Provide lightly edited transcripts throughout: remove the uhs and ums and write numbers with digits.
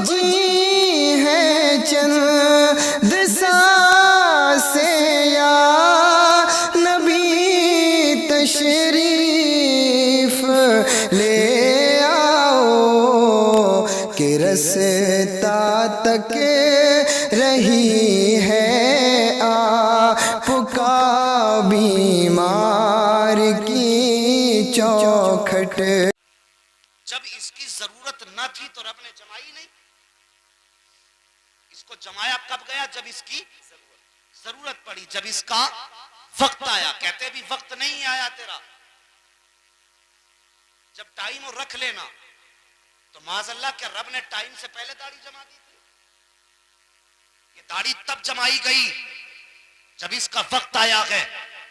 जी है चंद सांसें या नबी तशरीफ ले आओ कि रस्ता तक रही है आपका बीमार की चौखट। जब इसकी जरूरत न थी तो रब ने जमाई नहीं। इसको जमाया कब गया? जब इसकी जरूरत पड़ी, जब इसका वक्त आया। कहते भी वक्त नहीं आया तेरा। जब टाइम और रख लेना तो माज़अल्लाह क्या रब ने टाइम से पहले दाढ़ी जमा दी थी? ये दाढ़ी तब जमाई गई जब इसका वक्त आया है।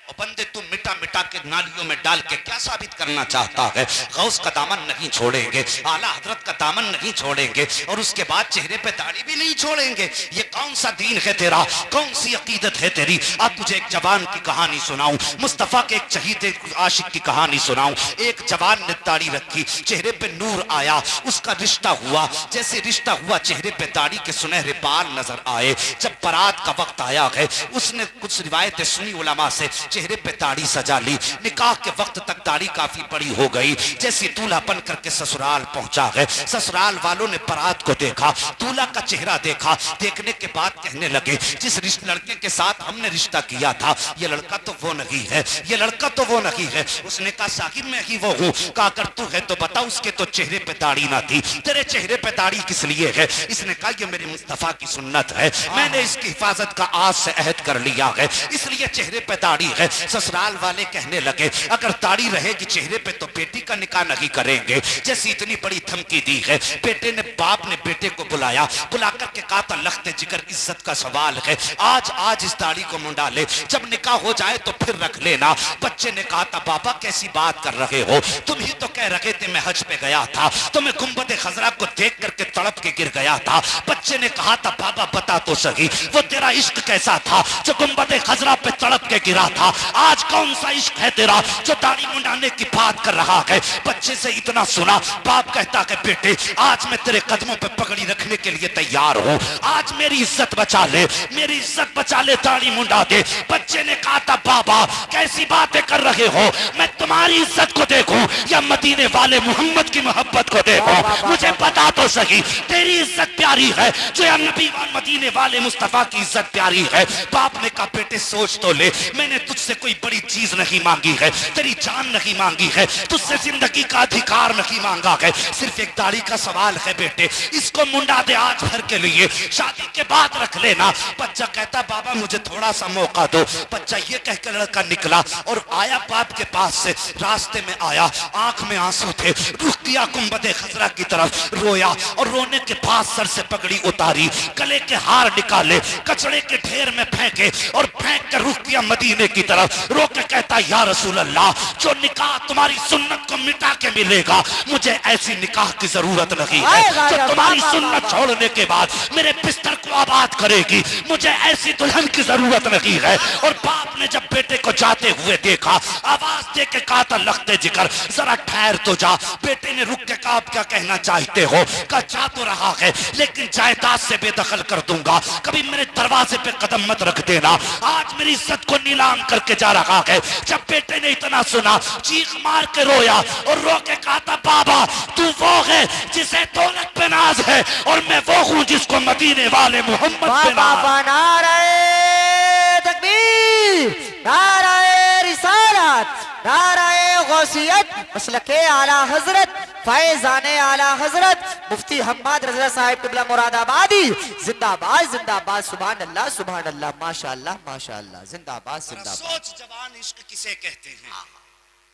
और बंदे तुम मिटा मिटा के नालियों में डाल के क्या साबित करना चाहता है? गौस का दामन नहीं छोड़ेंगे, आला हजरत का दामन नहीं छोड़ेंगे, और उसके बाद चेहरे पे दाढ़ी भी नहीं छोड़ेंगे। ये कौन सा दीन है तेरा? कौन सी अकीदत है तेरी? अब तुझे एक जवान की कहानी सुनाऊं, मुस्तफा के एक चहीते आशिक की कहानी सुनाऊं। एक जवान ने दाढ़ी रखी, चेहरे पे नूर आया, उसका रिश्ता हुआ। जैसे रिश्ता हुआ चेहरे पे दाढ़ी के सुनहरे बाल नजर आए। जब बारात का वक्त आया है, उसने कुछ रिवायतें सुनी उलमा से, चेहरे पे दाढ़ी सजा ली। निकाह के वक्त तक दाढ़ी काफी बड़ी हो गई। जैसे दूल्हा बन करके ससुराल पहुंचा है, ससुराल वालों ने बारात को देखा, दूल्हा का चेहरा देखा। देखने के बाद कहने लगे, जिस लड़के के साथ हमने रिश्ता किया था, ये लड़का तो वो नहीं है, ये लड़का तो वो नहीं है। उसने कहा साहिब मैं ही वो हूँ। कहा अगर तू है तो बता, उसके तो चेहरे पे दाढ़ी ना थी, तेरे चेहरे पे दाढ़ी किस लिए है? इसने कहा ये मेरे मुस्तफा की सुन्नत है, मैंने इसकी हिफाजत का आज से अहद कर लिया है, इसलिए चेहरे पे दाढ़ी है। ससुराल वाले कहने लगे अगर दाढ़ी रहेगी चेहरे पे तो बेटी का निकाह नहीं करेंगे। जैसी इतनी बड़ी धमकी दी है, बेटे ने बाप ने बेटे को बुलाया, बुलाकर के कहा था लख्ते जिगर इज्जत का सवाल है, आज इस दाढ़ी को मुंडा ले, जब निकाह हो जाए तो फिर रख लेना। बच्चे ने कहा था बाबा कैसी बात कर रहे हो, तुम ही तो कह रहे थे मैं हज पे गया था, तो मैं गुंबद खजरा को देख करके तड़प के गिर गया था। बच्चे ने कहा था बाबा बता तो सही, वो तेरा इश्क कैसा था जो गुंबद खजरा पे तड़प के गिरा था? आज कौन सा इश्क है तेरा जो दाढ़ी मुंडाने की बात कर रहा है? बच्चे से इतना सुना, बाप कहता है बेटे आज मैं तेरे कदमों पे पगड़ी रखने के लिए तैयार हूँ, आज मेरी इज्जत बचा ले, मेरी इज्जत बचा ले, दाढ़ी मुंडा दे। बच्चे ने कहा था बाबा कैसी बातें कर रहे हो, मैं तुम्हारी इज्जत को देखूं या मदीने वाले मोहम्मद की मोहब्बत को देखूं? मुझे बता तो सही, तेरी इज्जत प्यारी है जो या नबी मदीने वाले मुस्तफा की इज्जत प्यारी है? बाप ने कहा बेटे सोच तो ले, मैंने तुझसे कोई बड़ी चीज नहीं मांगी है, तेरी जान नहीं मांगी है, तुझसे जिंदगी का अधिकार नहीं मांगा है, सिर्फ एक दाढ़ी का सवाल है बेटे, इसको मुंडा दे आज भर के लिए, शादी के बाद रख लेना। बच्चा कहता बाबा मुझे थोड़ा सा मौका दो। बच्चा ये कहकर लड़का निकला और आया बाप के पास से, रास्ते में आया, आंख में आंसू थे, रुक किया गुंबद खजरा की तरफ, रोया और रोने के बाद सर से पगड़ी उतारी, गले के हार निकाले, कचड़े के ढेर में फेंके और फेंक कर रुक किया मदीने की तरफ। रो के कहता या रसूल अल्लाह जो निकाह तुम्हारी सुन्नत को मिटा के मिलेगा, मुझे ऐसी निकाह की जरूरत नहीं है जो तुम्हारी सुन्नत छोड़ने के बाद मेरे बिस्तर को आबाद करेगी, मुझे ऐसी दुल्हन की जरूरत नहीं है। और बाप ने जब बेटे को जाते हुए देखा, आवाज दे के कहा था लख्ते जिगर जरा ठहर तो जा। बेटे ने रुक के कहा आप क्या कहना चाहते हो? कहा जा तो रहा है लेकिन जायदाद से बेदखल कर दूंगा, कभी मेरे दरवाजे पे कदम मत रख देना, आज मेरी इज्जत को नीलाम करके जा रहा है। जब बेटे ने इतना सुना चीख मार के रोया और रो के कहा था बाबा तू वो है जिसे दौलत पे नाज है और मैं वो हूँ जिसको मदीने वाले मोहम्मद पे नाज। नाराए तकबीर, नाराए रिसालत, नाराए गौसियत, मसलके आला हजरत, फैजाने आला हजरत मुफ्ती हम्मद रज़ा साहिब क़िबला मुरादाबादी जिंदाबाद जिंदाबाद, सुभान अल्लाह सुभान अल्लाह, माशाअल्लाह माशाअल्लाह, जिंदाबाद जिंदाबाद। सोच जवान इश्क किसे कहते हैं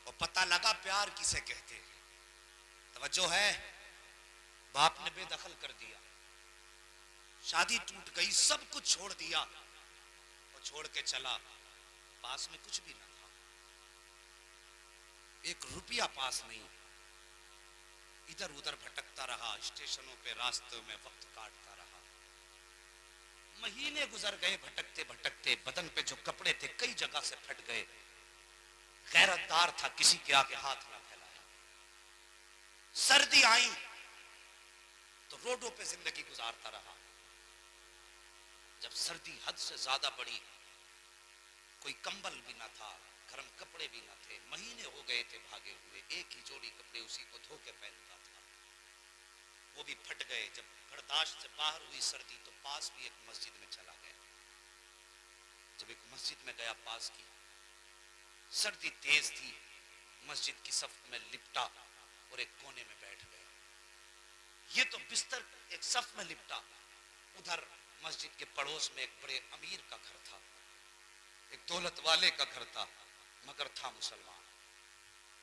और पता लगा प्यार किसे कहते हैं। तवज्जो है, बाप ने बेदखल कर दिया, शादी टूट गई, सब कुछ छोड़ दिया और छोड़ के चला, पास में कुछ भी ना था, एक रुपया पास नहीं, इधर उधर भटकता रहा, स्टेशनों पे रास्तों में वक्त काटता रहा। महीने गुजर गए भटकते भटकते, बदन पे जो कपड़े थे कई जगह से फट गए, गैरतदार था, किसी के आगे हाथ ना फैलाया। सर्दी आई, तो रोडों पे जिंदगी गुजारता रहा। जब सर्दी हद से ज्यादा बढ़ी, कोई कंबल भी ना था, गर्म कपड़े भी ना थे, महीने हो गए थे भागे हुए, एक ही जोड़ी कपड़े उसी को धो के पहनता था, वो भी फट गए। जब बर्दाश्त से बाहर हुई सर्दी तो पास भी एक मस्जिद में चला गया। जब एक मस्जिद में गया, पास की सर्दी तेज थी, मस्जिद की सफ में लिपटा और एक कोने में बैठ गया। ये तो बिस्तर एक सफ में लिपटा, उधर मस्जिद के पड़ोस में एक बड़े अमीर का घर था, एक दौलत वाले का घर था, मगर था मुसलमान।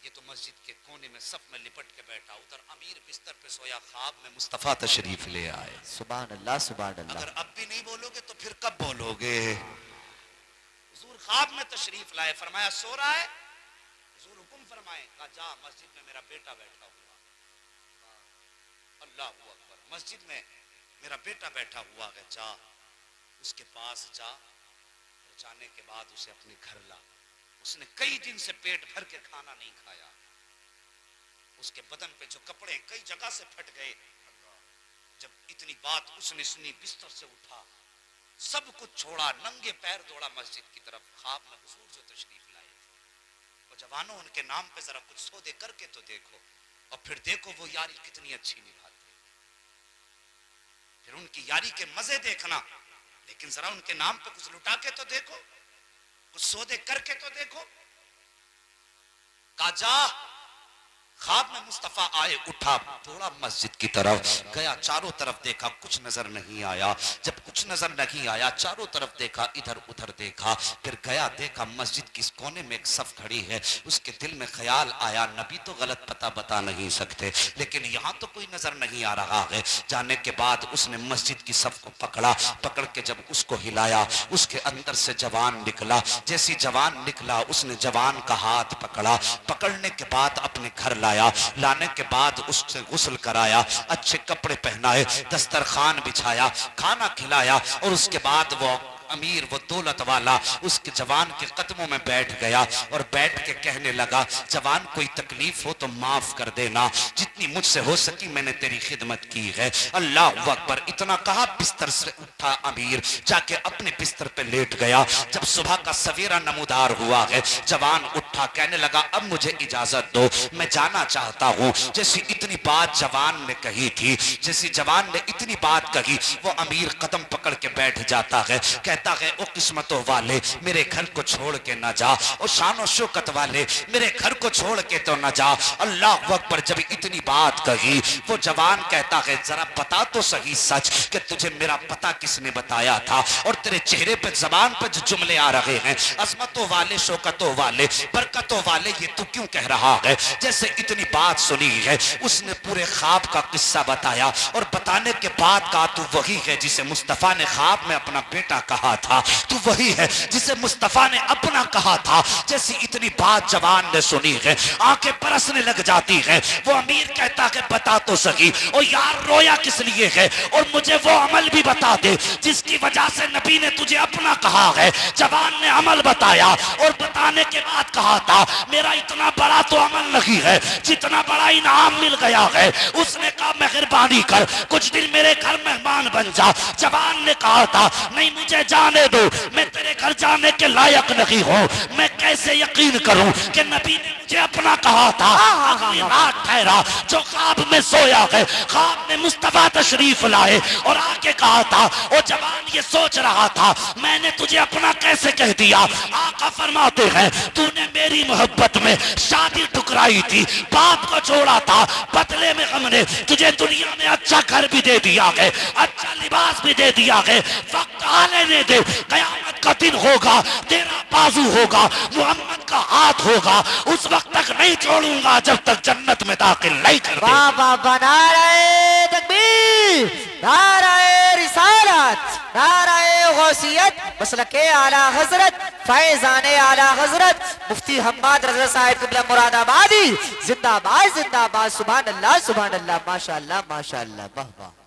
ये तो मस्जिद के कोने में सफ में लिपट के बैठा, उधर अमीर बिस्तर पे सोया। ख्वाब में मुस्तफा तशरीफ ले आए। सुभान अल्लाह, सुभान अल्लाह। अगर अब भी नहीं बोलोगे तो फिर कब बोलोगे? हुजूर ख्वाब में तशरीफ लाए, फरमाया सो रहा है? हुजूर हुक्म फरमाए, कहा जा मस्जिद में मेरा बेटा बैठा हुआ। अल्लाह अकबर, मस्जिद में मेरा बेटा बैठा हुआ है, जा उसके पास जा, और जाने के बाद उसे अपने घर ला। उसने कई दिन से पेट भर के खाना नहीं खाया, उसके बदन पे जो कपड़े कई जगह से फट गए। जब इतनी बात उसने सुनी, बिस्तर से उठा, सब कुछ छोड़ा, नंगे पैर दौड़ा मस्जिद की तरफ। ख्वाब में हुजूर जो तशरीफ लाए थे। और जवानों, उनके नाम पे जरा कुछ सौदे करके तो देखो, और फिर देखो वो यारी कितनी अच्छी निभाते। फिर उनकी यारी के मजे देखना, लेकिन जरा उनके नाम पे कुछ लुटा के तो देखो, कुछ सौदे करके तो देखो। काजा ख्वाब में मुस्तफा आए, उठा, दौड़ा मस्जिद की तरफ गया, चारों तरफ देखा, कुछ नजर नहीं आया। जब कुछ नजर नहीं आया, चारों तरफ देखा, इधर उधर देखा, फिर गया, देखा मस्जिद किस कोने में एक सफ खड़ी है। उसके दिल में ख्याल आया, नबी तो गलत पता बता नहीं सकते, लेकिन यहाँ तो कोई नजर नहीं आ रहा है। जाने के बाद उसने मस्जिद की सफ को पकड़ा, पकड़ के जब उसको हिलाया, उसके अंदर से जवान निकला। जैसी जवान निकला, उसने जवान का हाथ पकड़ा, पकड़ने के बाद अपने घर लाया। लाने के बाद उससे गुस्ल कराया, अच्छे कपड़े पहनाए, दस्तरखान बिछाया, खाना खिलाया, और उसके बाद वो अमीर, वो दौलत वाला उसके जवान के कदमों में बैठ गया और बैठ के कहने लगा, जवान कोई तकलीफ हो तो माफ कर देना, जितनी मुझसे हो सकी मैंने तेरी खिदमत की है। अल्लाह अकबर। इतना कहा, बिस्तर से उठा अमीर, जाके अपने बिस्तर पे लेट गया। जब सुबह का सवेरा नमूदार हुआ है, जवान उठा, कहने लगा, अब मुझे इजाजत दो, मैं जाना चाहता हूँ। जैसी इतनी बात जवान ने कही थी, जैसी जवान ने इतनी बात कही, वो अमीर कदम पकड़ के बैठ जाता है, कहता है, ओ किस्मतों वाले मेरे घर को छोड़ के ना जा, ओ शानो शौकत वाले मेरे घर को छोड़ के तो ना जा। अल्लाह अकबर। जब इतनी बात कही, वो जवान कहता है, जरा बता तो सही सच कि तुझे मेरा पता किसने बताया था, और तेरे चेहरे पे जबान पे जो जुमले आ रहे हैं, अजमतों वाले, शौकतों वाले, बरकतों वाले, ये तू क्यों कह रहा है? जैसे इतनी बात सुनी है, उसने पूरे ख्वाब का किस्सा बताया, और बताने के बाद कहा, तू वही है जिसे मुस्तफा ने ख्वाब में अपना बेटा कहा था, तू वही है जिसे मुस्तफा ने अपना कहा था। जैसी इतनी बात जवान ने सुनी है, आंखें बरसने लग जाती हैं। वो अमीर कहता है, बता तो सही, ओ यार रोया किस लिए है, और मुझे वो अमल भी बता दे जिसकी वजह से नबी ने तुझे अपना कहा है। जवान ने अमल बताया, और बताने के बाद कहा था, मेरा इतना बड़ा तो अमल नहीं है जितना बड़ा इनाम मिल गया है। उसने कहा, मेहरबानी कर, कुछ दिन मेरे घर मेहमान बन जा। जवान ने कहा था, नहीं, मुझे जाने दो, मैं तेरे घर जाने के लायक नहीं हूँ। मैं कैसे यकीन करूं कि नबी ने मुझे अपना कहा था। अगली रात ठहरा, जो ख्वाब में सोया है, ख्वाब में मुस्तफा तशरीफ लाए, और आके कहा था, ओ जवान ये सोच रहा था, मैंने तुझे अपना कैसे कह दिया। आका फरमाते हैं, तूने मेरी मोहब्बत में शादी ठुकराई थी, बाप को छोड़ा था, बदले में हमने तुझे दुनिया में अच्छा घर भी दे दिया है, अच्छा लिबास भी दे दिया है। वक्त आने दे, कयामत का दिन होगा, तेरा बाजू होगा, मोहम्मद का हाथ होगा, उस वक्त तक नहीं छोड़ूंगा जब तक जन्नत में दाखिल नहीं कर दे। बाबा बना रहे तकबीर, नाराए रिसालत, नाराए गौसियत, मसलके आला हजरत, फैजाने आला हजरत, मुफ्ती हम्माद रज़ा साहिब क़िबला मुरादाबादी, जिंदाबाद जिंदाबाद। सुभान अल्लाह, सुभान अल्लाह, माशाअल्लाह, माशाअल्लाह, वाह वाह।